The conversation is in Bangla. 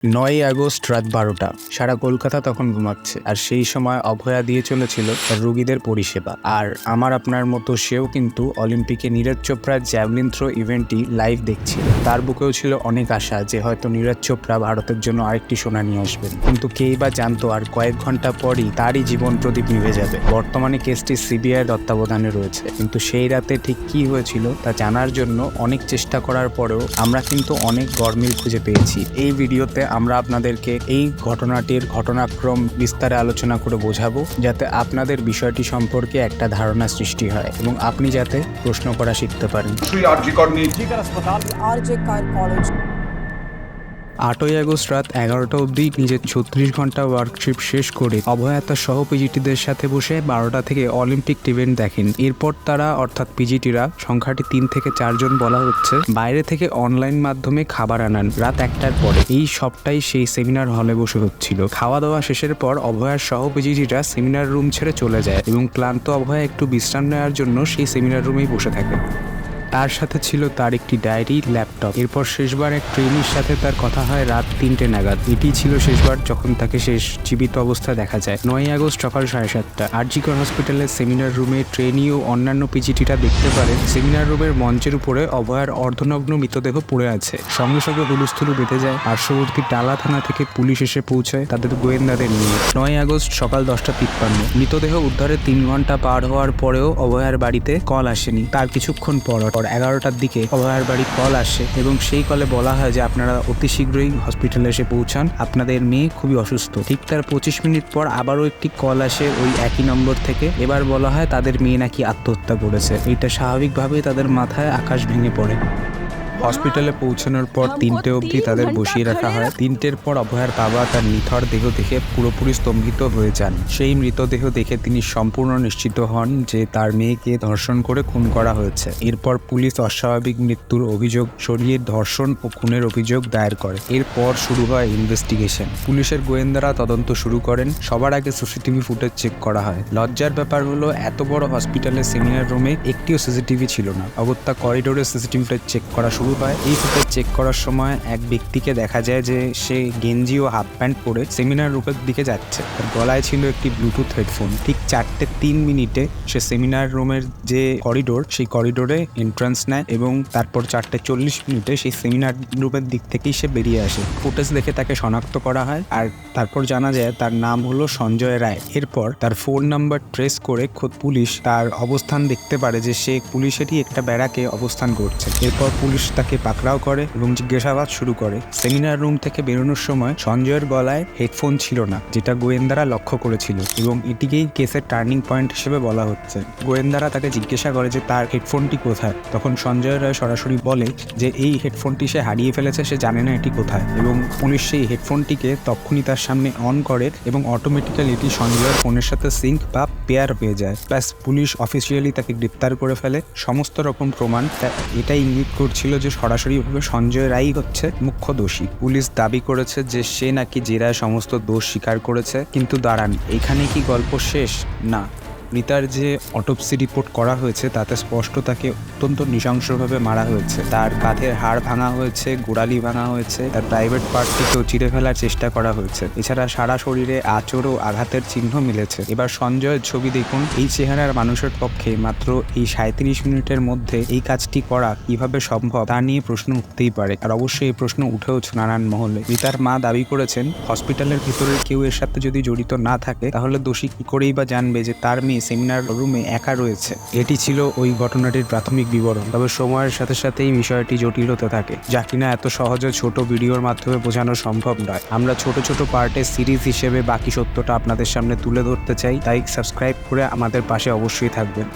৯ই আগস্ট রাত ১২টা। সারা কলকাতা তখন ঘুমাচ্ছে, আর সেই সময় অভয়া দিয়ে চলেছিল তার রোগীদের পরিষেবা। আর আমার আপনার মতো সেও কিন্তু অলিম্পিকে নীরজ চোপড়ার জ্যাভলিন থ্রো ইভেন্টটি লাইভ দেখছিল। তার বুকেও ছিল অনেক আশা যে হয়তো নীরজ চোপড়া ভারতের জন্য আরেকটি সোনা নিয়ে আসবেন, কিন্তু কেই বা জানতো আর কয়েক ঘন্টা পরই তারই জীবন প্রদীপ নিভে যাবে। বর্তমানে কেসটি সিবিআই তত্ত্বাবধানে রয়েছে, কিন্তু সেই রাতে ঠিক কি হয়েছিল তা জানার জন্য অনেক চেষ্টা করার পরেও আমরা কিন্তু অনেক গরমিল খুঁজে পেয়েছি। এই ভিডিওতে আমরা আপনাদেরকে এই ঘটনাটির ঘটনাক্রম বিস্তারে আলোচনা করে বোঝাবো, যাতে আপনাদের বিষয়টি সম্পর্কে একটা ধারণা সৃষ্টি হয় এবং আপনি যাতে প্রশ্ন করা শিখতে পারেন। ৮ই আগস্ট রাত ১১টা অবধি নিজের ৩৬ ঘন্টা ওয়ার্কশিপ শেষ করে অভয়া তার সহ পিজিটিদের সাথে বসে ১২টা থেকে অলিম্পিক ইভেন্ট দেখেন। এরপর তারা অর্থাৎ পিজিটিরা, সংখ্যাটি ৩ থেকে ৪ জন বলা হচ্ছে, বাইরে থেকে অনলাইন মাধ্যমে খাবার আনান রাত ১টার পরে। এই সবটাই সেই সেমিনার হলে বসে হচ্ছিল। খাওয়া দাওয়া শেষের পর অভয়ার সহ পিজিটিরা সেমিনার রুম ছেড়ে চলে যায় এবং ক্লান্ত অভয়া একটু বিশ্রাম নেওয়ার জন্য সেই সেমিনার রুমেই বসে থাকে। তার সাথে ছিল তার একটি ডায়েরি, ল্যাপটপ। এরপর শেষবার এক ট্রেনির সাথে তার কথা হয় রাত ৩টে নাগাদ। এটি ছিল শেষবার যখন তাকে শেষ জীবিত অবস্থায় দেখা যায়। ৯ই আগস্ট সকাল 7:30 আরজিকর হসপিটালের সেমিনার রুমে ট্রেনি ও অন্যান্য পিজিটিরা দেখতে পারে সেমিনার রুমের মঞ্চের উপরে অভয়ার অর্ধনগ্ন মৃতদেহ পড়ে আছে। সঙ্গে সঙ্গে হুলস্থুলু বেঁধে যায়। পার্শ্ববর্তী টালা থানা থেকে পুলিশ এসে পৌঁছায় তাদের গোয়েন্দাদের নিয়ে। ৯ই আগস্ট সকাল 10:53 মৃতদেহ উদ্ধারের ৩ ঘন্টা পার হওয়ার পরেও অভয়ার বাড়িতে কল আসেনি। তার কিছুক্ষণ পর 11টার দিকে অভয়ার বাড়ি কল আসে এবং সেই কলে বলা হয় যে আপনারা অতি শীঘ্রই হসপিটালে এসে পৌঁছান, আপনাদের মেয়ে খুবই অসুস্থ। ঠিক তার 25 মিনিট পর আবারও একটি কল আসে ওই একই নম্বর থেকে। এবার বলা হয় তাদের মেয়ে নাকি আত্মহত্যা করেছে। এটা স্বাভাবিকভাবেই তাদের মাথায় আকাশ ভেঙে পড়ে। হসপিটালে পৌঁছানোর পর 3টে অবধি তাদের বসিয়ে রাখা হয়। 3টের পর অভয়ার বাবা তার নিথর দেহ দেখে পুরোপুরি স্তম্ভিত হয়ে যান। সেই মৃতদেহ দেখে তিনি সম্পূর্ণ নিশ্চিত হন যে তার মেয়েকে ধর্ষণ করে খুন করা হয়েছে। এরপর পুলিশ অস্বাভাবিক মৃত্যুর অভিযোগ সরিয়ে ধর্ষণ ও খুনের অভিযোগ দায়ের করে। এরপর শুরু হয় ইনভেস্টিগেশন। পুলিশের গোয়েন্দারা তদন্ত শুরু করেন। সবার আগে সিসিটিভি ফুটেজ চেক করা হয়। লজ্জার ব্যাপার হলো এত বড় হসপিটালের সেমিনার রুমে একটিও সিসিটিভি ছিল না। অগত্যা করিডোরে সিসিটিভি ফুটেজ চেক করা শুরু হয়। এই ফুটেজ চেক করার সময় এক ব্যক্তিকে দেখা যায় যে সে গেঞ্জি ও হাফ প্যান্ট পরে সেমিনার রুমের দিকে যাচ্ছে। তার গলায় ছিল একটি ব্লুটুথ হেডফোন। ঠিক 4:03 সে সেমিনার রুমের যে করিডোর, সেই করিডোরে এন্ট্রান্স নেয় এবং তারপর 4:40 সেই সেমিনার রুমের দিক থেকেই সে বেরিয়ে আসে। ফুটেজ দেখে তাকে শনাক্ত করা হয়, আর তারপর জানা যায় তার নাম হলো সঞ্জয় রায়। এরপর তার ফোন নাম্বার ট্রেস করে খোদ পুলিশ তার অবস্থান দেখতে পারে যে সে পুলিশেরই একটা ব্যারাকে অবস্থান করছে। এরপর পুলিশ তাকে পাকড়াও করে এবং জিজ্ঞাসাবাদ শুরু করে। সেমিনার রুম থেকে বেরোনোর সময় সঞ্জয়ের গলায় হেডফোন ছিল না, যেটা গোয়েন্দারা লক্ষ্য করেছিল এবং এটিকেই কেসের টার্নিং পয়েন্ট হিসেবে বলা হচ্ছে। গোয়েন্দারা তাকে জিজ্ঞাসা করে যে তার হেডফোনটি কোথায়। তখন সঞ্জয় রায় সরাসরি বলে যে এই হেডফোনটি সে হারিয়ে ফেলেছে, সে জানে না এটি কোথায়। এবং পুলিশ সেই হেডফোনটিকে তখনই তার সামনে অন করে এবং অটোমেটিক্যালি এটি সঞ্জয়ের ফোনের সাথে সিঙ্ক বা পেয়ার হয়ে যায়। প্লাস পুলিশ অফিসিয়ালি তাকে গ্রেপ্তার করে ফেলে। সমস্ত রকম প্রমাণ এটাই ইঙ্গিত করছিল যে সরাসরিভাবে সঞ্জয় রায় হচ্ছে মুখ্য দোষী। পুলিশ দাবি করেছে যে সে নাকি জেরায় সমস্ত দোষ স্বীকার করেছে। কিন্তু দাঁড়ান, এখানে কি গল্প শেষ? না। মৃতার যে অটোপসি রিপোর্ট করা হয়েছে তাতে স্পষ্ট তাকে অত্যন্ত নৃশংসভাবে মারা হয়েছে। তার কাঁধের হাড় ভাঙা হয়েছে, গোড়ালি ভাঙা হয়েছে, তার প্রাইভেট পার্টটিকেও চিরে ফেলার চেষ্টা করা হয়েছে। এছাড়া সারা শরীরে আঁচড় ও আঘাতের চিহ্ন মিলেছে। এবার সঞ্জয়ের ছবি দেখুন। এই চেহারার মানুষের পক্ষে মাত্র এই 37 মিনিটের মধ্যে এই কাজটি করা কিভাবে সম্ভব তা নিয়ে প্রশ্ন উঠতেই পারে। আর অবশ্যই এই প্রশ্ন উঠেওছে নানান মহলে। মৃতার মা দাবি করেছেন হসপিটালের ভিতরে কেউ এর সাথে যদি জড়িত না থাকে তাহলে দোষী কি করেই বা জানবে যে তার মেয়ে সেমিনার রুমে একা রয়েছে। এটি ছিল ওই ঘটনাটির প্রাথমিক বিবরণ। তবে সময়ের সাথে সাথে এই বিষয়টি জটিল হতে থাকে, যা কিনা এত সহজে ছোট ভিডিওর মাধ্যমে বোঝানো সম্ভব নয়। আমরা ছোট ছোট পার্টের সিরিজ হিসেবে বাকি সত্যটা আপনাদের সামনে তুলে ধরতে চাই, তাই সাবস্ক্রাইব করে আমাদের পাশে অবশ্যই থাকবেন।